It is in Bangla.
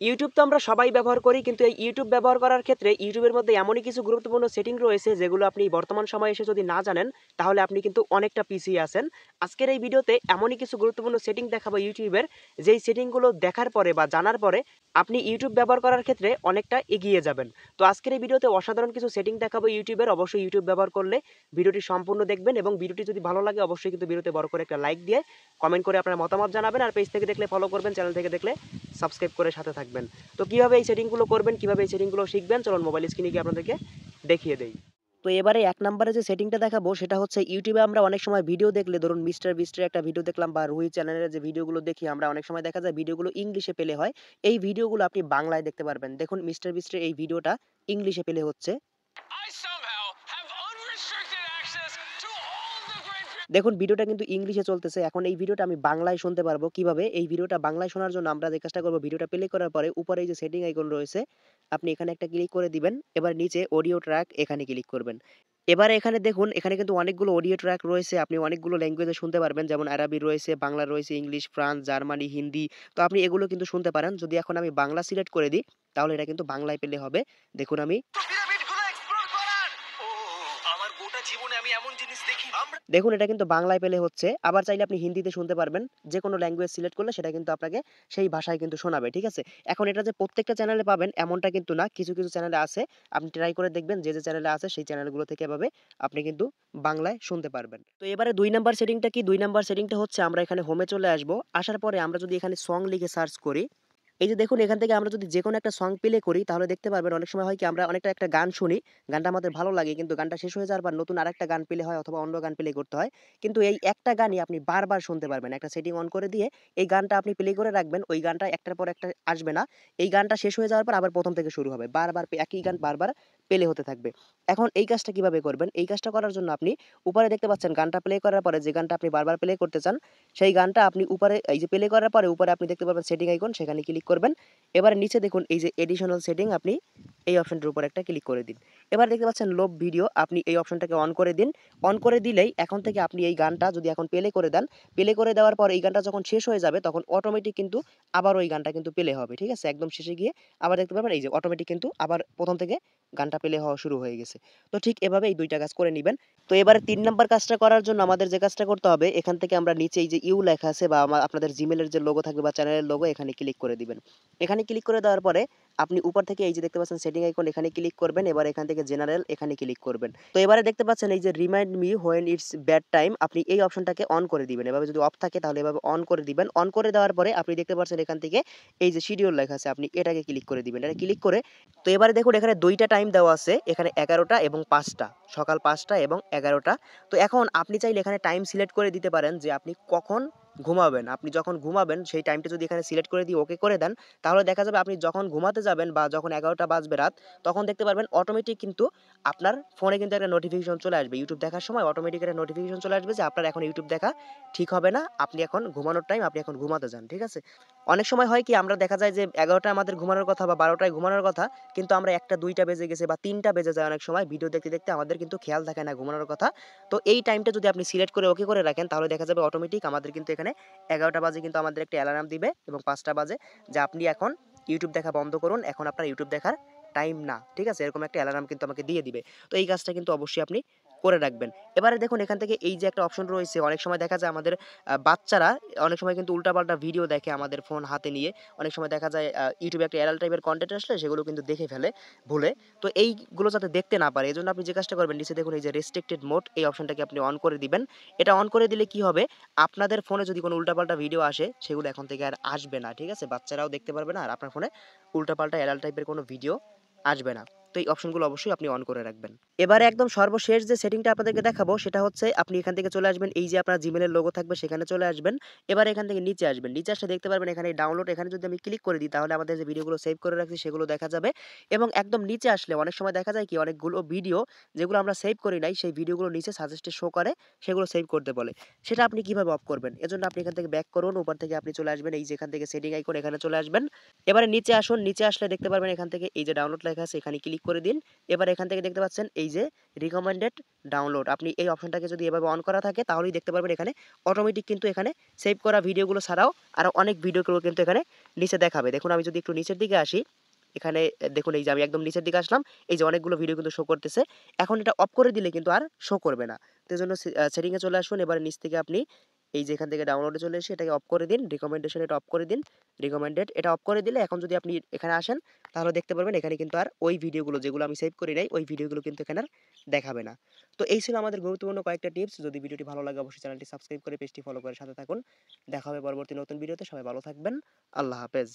ইউটিউব তো আমরা সবাই ব্যবহার করি, কিন্তু এই ইউটিউব ব্যবহার করার ক্ষেত্রে ইউটিউবের মধ্যে এমনই কিছু গুরুত্বপূর্ণ সেটিং রয়েছে যেগুলো আপনি বর্তমান সময়ে এসে যদি না জানেন তাহলে আপনি কিন্তু অনেকটা পিছিয়ে আছেন। আজকের এই ভিডিওতে এমনই কিছু গুরুত্বপূর্ণ সেটিং দেখাবো ইউটিউবের, যেই সেটিংগুলো দেখার পরে বা জানার পরে আপনি ইউটিউব ব্যবহার করার ক্ষেত্রে অনেকটা এগিয়ে যাবেন। তো আজকের এই ভিডিওতে অসাধারণ কিছু সেটিং দেখাবো ইউটিউবের। অবশ্যই ইউটিউব ব্যবহার করলে ভিডিওটি সম্পূর্ণ দেখবেন, এবং ভিডিওটি যদি ভালো লাগে অবশ্যই কিন্তু ভিডিওতে বড় করে একটা লাইক দিয়ে কমেন্ট করে আপনার মতামত জানাবেন, আর পেজ থেকে দেখলে ফলো করবেন, চ্যানেল থেকে দেখলে সাবস্ক্রাইব করে সাথে থাকবেন। তো কিভাবে এই সেটিংগুলো করবেন, কিভাবে এই সেটিংগুলো শিখবেন, চলুন মোবাইল স্ক্রিনে গিয়ে আপনাদেরকে দেখিয়ে দেই। তো এবারে এক নম্বরে যে সেটিংটা দেখাবো সেটা হচ্ছে, ইউটিউবে আমরা অনেক সময় ভিডিও দেখলে, ধরুন মিস্টার বিস্টের একটা ভিডিও দেখলাম বা রুহি চ্যানেলের যে ভিডিওগুলো দেখি আমরা, অনেক সময় দেখা যায় ভিডিওগুলো ইংলিশে পেলে হয়। এই ভিডিওগুলো আপনি বাংলায় দেখতে পারবেন। দেখুন মিস্টার বিস্টের এই ভিডিওটা ইংলিশে পেলে হচ্ছে। দেখুন ভিডিওটা কিন্তু ইংলিশে চলতেছে। এখন এই ভিডিওটা আমি বাংলায় শুনতে পারবো কিভাবে? এই ভিডিওটা বাংলায় শোনার জন্য আমরা যে কাজটা করব, ভিডিওটা প্লে করার পরে উপরে এই যে সেটিং আইকন রয়েছে, আপনি এখানে একটা ক্লিক করে দিবেন। এবার নিচে অডিও ট্র্যাক এখানে ক্লিক করবেন। এবারে এখানে দেখুন, এখানে কিন্তু অনেকগুলো অডিও ট্র্যাক রয়েছে। আপনি অনেকগুলো ল্যাঙ্গুয়েজে শুনতে পারবেন। যেমন আরবি রয়েছে, বাংলা রয়েছে, ইংলিশ, ফ্রান্স, জার্মানি, হিন্দি। তো আপনি এগুলো কিন্তু শুনতে পারেন। যদি এখন আমি বাংলা সিলেক্ট করে দিই, তাহলে এটা কিন্তু বাংলায় পেলে হবে। দেখুন আমি দেখুন এটা কিন্তু বাংলায় পেলে হচ্ছে। আবার চাইলে আপনি হিন্দিতে শুনতে পারবেন। যেকোনো ল্যাঙ্গুয়েজ সিলেক্ট করলে সেটা কিন্তু আপনাকে সেই ভাষায় কিন্তু শোনাবে। ঠিক আছে? এখন এটা যে প্রত্যেকটা চ্যানেলে পাবেন এমনটা কিন্তু না। কিছু, কিছু চ্যানেলে আছে। আপনি ট্রাই করে দেখবেন, যে চ্যানেলে আছে সেই চ্যানেলগুলো থেকে এভাবে আপনি কিন্তু বাংলায় শুনতে পারবেন। তো এবারে ২ নাম্বার সেটিংটা কি? ২ নাম্বার সেটিংটা হচ্ছে, আমরা এখানে হোমে চলে আসবো। আসার পরে আমরা যদি এখানে সং লিখে সার্চ করি, এই যে দেখুন এখান থেকে আমরা যদি যেকোনো একটা সং প্লে করি, তাহলে দেখতে পারবেন অনেক সময় হয় কি, আমরা অনেকটা একটা গান শুনি, গানটা আমাদের ভালো লাগে, কিন্তু গানটা শেষ হয়ে যাওয়ার পর নতুন আরেকটা গান প্লে হয় অথবা অন্য গান প্লে করতে হয়। কিন্তু এই একটা গানই আপনি বারবার শুনতে পারবেন। একটা সেটিং অন করে দিয়ে এই গানটা আপনি প্লে করে রাখবেন। ওই গানটা একটার পর একটা আসবে না। এই গানটা শেষ হয়ে যাওয়ার পর আবার প্রথম থেকে শুরু হবে। বারবার একই গান বারবার প্লে হতে থাকবে। এখন এই কাজটা কিভাবে করবেন? এই কাজটা করার জন্য আপনি উপরে দেখতে পাচ্ছেন গানটা প্লে করার পরে যে গানটা আপনি বারবার প্লে করতে চান, সেই গানটা আপনি উপরে এই যে প্লে করার পরে উপরে আপনি দেখতে পাবেন সেটিং আইকন, সেখানে ক্লিক করবেন। এবারে নিচে দেখুন এই যে এডিশনাল সেটিং, আপনি এই অপশনটার উপর একটা ক্লিক করে দিন। এবার দেখতে পাচ্ছেন লোভ ভিডিও, আপনি এই অপশনটাকে অন করে দিন। অন করে দিলেই এখন থেকে আপনি এই গানটা যদি এখন প্লে করে দেন, প্লে করে দেওয়ার পর এই গানটা যখন শেষ হয়ে যাবে তখন অটোমেটিক কিন্তু আবার ওই গানটা কিন্তু প্লে হবে। ঠিক আছে? একদম শেষে গিয়ে আবার দেখতে পাবেন এই যে অটোমেটিক কিন্তু আবার প্রথম থেকে গানটা প্লে হওয়া শুরু হয়ে গেছে। তো ঠিক এভাবে এই ২ টা কাজ করে নিবেন। তো এবারে ৩ নাম্বার কাজটা করার জন্য আমাদের যে কাজটা করতে হবে, এখান থেকে আমরা নিচে এই যে ইউ লেখা আছে বা আপনাদের জিমেইলের যে লোগো থাকবে বা চ্যানেলের লোগো, এখানে ক্লিক করে দিবেন। এখানে ক্লিক করে দেওয়ার পরে আপনি উপর থেকে এই যে দেখতে পাচ্ছেন সেটিং আইকন, এখানে ক্লিক করবেন। এবার এখান থেকে জেনারেল এখানে ক্লিক করবেন। তো এবারে দেখতে পাচ্ছেন এই যে remind me when it's bad time, আপনি এই অপশনটাকে অন করে দিবেন। এভাবে যদি অফ থাকে তাহলে এভাবে অন করে দিবেন। অন করে দেওয়ার পরে আপনি দেখতে পাচ্ছেন এখান থেকে এই যে শিডিউল লেখা আছে, আপনি এটাকে ক্লিক করে দিবেন। এটা ক্লিক করে, তো এবারে দেখুন এখানে ২ টা টাইম দেওয়া আছে, এখানে ১১টা এবং ৫টা, সকাল ৫টা এবং ১১টা। তো এখন আপনি চাইলে এখানে টাইম সিলেক্ট করে দিতে পারেন যে আপনি কখন ঘুমাবেন। আপনি যখন ঘুমাবেন সেই টাইমটা যদি এখানে সিলেক্ট করে দিয়ে ওকে করে দেন, তাহলে দেখা যাবে আপনি যখন ঘুমাতে যাবেন বা যখন ১১টা বাজবে রাত, তখন দেখতে পারবেন অটোমেটিক কিন্তু আপনার ফোনে কিন্তু একটা নোটিফিকেশন চলে আসবে। ইউটিউব দেখার সময় অটোমেটিক একটা নোটিফিকেশন চলে আসবে যে আপনার এখন ইউটিউব দেখা ঠিক হবে না। আপনি এখন ঘুমানোর টাইম, আপনি এখন ঘুমাতে যান। ঠিক আছে? অনেক সময় হয় কি, আমরা দেখা যায় যে ১১টায় আমাদের ঘুমানোর কথা বা ১২টায় ঘুমানোর কথা, কিন্তু আমরা ১টা ২টা বেজে গেছে বা ৩টা বেজে যায় অনেক সময় ভিডিও দেখতে, দেখতে আমাদের কিন্তু খেয়াল থাকে না ঘুমানোর কথা। তো এই টাইমটা যদি আপনি সিলেক্ট করে ওকে করে রাখেন, তাহলে দেখা যাবে অটোমেটিক আমাদের কিন্তু এখানে ১১টা বাজে কিন্তু আমাদের একটা অ্যালার্ম দিবে এবং ৫টা বাজে যে আপনি এখন ইউটিউব দেখা বন্ধ করুন। এখন আপনার ইউটিউব দেখার টাইম না। ঠিক আছে? এরকম একটা অ্যালার্ম কিন্তু আমাকে দিয়ে দিবে। তো এই কাজটা কিন্তু অবশ্যই আপনি করে রাখবেন। এবারে দেখুন এখান থেকে এই যে একটা অপশন রয়েছে, অনেক সময় দেখা যায় আমাদের বাচ্চারা অনেক সময় কিন্তু উল্টাপাল্টা ভিডিও দেখে আমাদের ফোন হাতে নিয়ে। অনেক সময় দেখা যায় ইউটিউবে একটা অ্যাডাল্ট টাইপের কনটেন্ট আসলে সেগুলো কিন্তু দেখে ফেলে ভুলে। তো এইগুলো যাতে দেখতে না পারে, এজন্য আপনি যে কাজটা করবেন, নিচে দেখুন এই যে রেস্ট্রিক্টেড মোড, এই অপশনটাকে আপনি অন করে দিবেন। এটা অন করে দিলে কি হবে? আপনাদের ফোনে যদি কোনো উল্টাপাল্টা ভিডিও আসে, সেগুলো এখন থেকে আর আসবে না। ঠিক আছে? বাচ্চারাও দেখতে পারবে না, আর আপনার ফোনে উল্টাপাল্টা অ্যাডাল্ট টাইপের কোনো ভিডিও আসবে না। তো এই অপশনগুলো অবশ্যই আপনি অন করে রাখবেন। এবারে একদম সর্বশেষ যে সেটিংটা আপনাদেরকে দেখাবো সেটা হচ্ছে, আপনি এখান থেকে চলে আসবেন, এই যে আপনার জিমেইলের লোগো থাকবে সেখানে চলে আসবেন। এবার এখান থেকে নিচে আসবেন। নিচে আসলে দেখতে পারবেন এখানে ডাউনলোড, এখানে যদি আমি ক্লিক করে দিই তাহলে আমাদের যে ভিডিওগুলো সেভ করে রাখছি সেগুলো দেখা যাবে। এবং একদম নিচে আসলে অনেক সময় দেখা যায় কি, অনেকগুলো ভিডিও যেগুলো আমরা সেভ করি নাই সেই ভিডিওগুলো নিচে সাজেস্টে শো করে, সেগুলো সেভ করতে বলে। সেটা আপনি কিভাবে অফ করবেন? এজন্য আপনি এখান থেকে ব্যাক করুন, উপর থেকে আপনি চলে আসবেন এই যে এখান থেকে সেটিং আইকন, এখানে চলে আসবেন। এবারে নিচে আসুন, নিচে আসলে দেখতে পারবেন এখান থেকে এই যে ডাউনলোড লেখা আছে, এখানে ক্লিক করে দিন। এবার এখান থেকে দেখতে পাচ্ছেন এই যে রিকমেন্ডেড ডাউনলোড, আপনি এই অপশনটাকে যদি এভাবে অন করা থাকে তাহলেই দেখতে পারবেন এখানে অটোমেটিক কিন্তু এখানে সেভ করা ভিডিওগুলো ছাড়াও আরো অনেক ভিডিওগুলো কিন্তু এখানে নিচে দেখাবে। দেখুন আমি যদি একটু নিচের দিকে আসি, এখানে দেখুন এই যে আমি একদম নিচের দিকে আসলাম। এই যে অনেকগুলো ভিডিও কিন্তু শো করতেছে। এখন এটা অফ করে দিলে কিন্তু আর শো করবে না। তো এজন্য সেটিং এ চলে আসুন। এবারে নিচ থেকে আপনি এই যে এখান থেকে ডাউনলোডে চলে এসে এটাকে অফ করে দিন। রিকমেন্ডেশন এটা অফ করে দিন। রিকমেন্ডেড এটা অফ করে দিলে এখন যদি আপনি এখানে আসেন তাহলে দেখতে পারবেন এখানে কিন্তু আর ওই ভিডিওগুলো যেগুলো আমি সেভ করি নাই, ওই ভিডিওগুলো কিন্তু এখানে আর দেখাবে না। তো এই ছিল আমাদের গুরুত্বপূর্ণ কয়েকটা টিপস। যদি ভিডিওটি ভালো লাগে অবশ্যই চ্যানেলটি সাবস্ক্রাইব করে পেজটি ফলো করে সাথে থাকুন। দেখা হবে পরবর্তী নতুন ভিডিওতে। সবাই ভালো থাকবেন। আল্লাহ হাফেজ।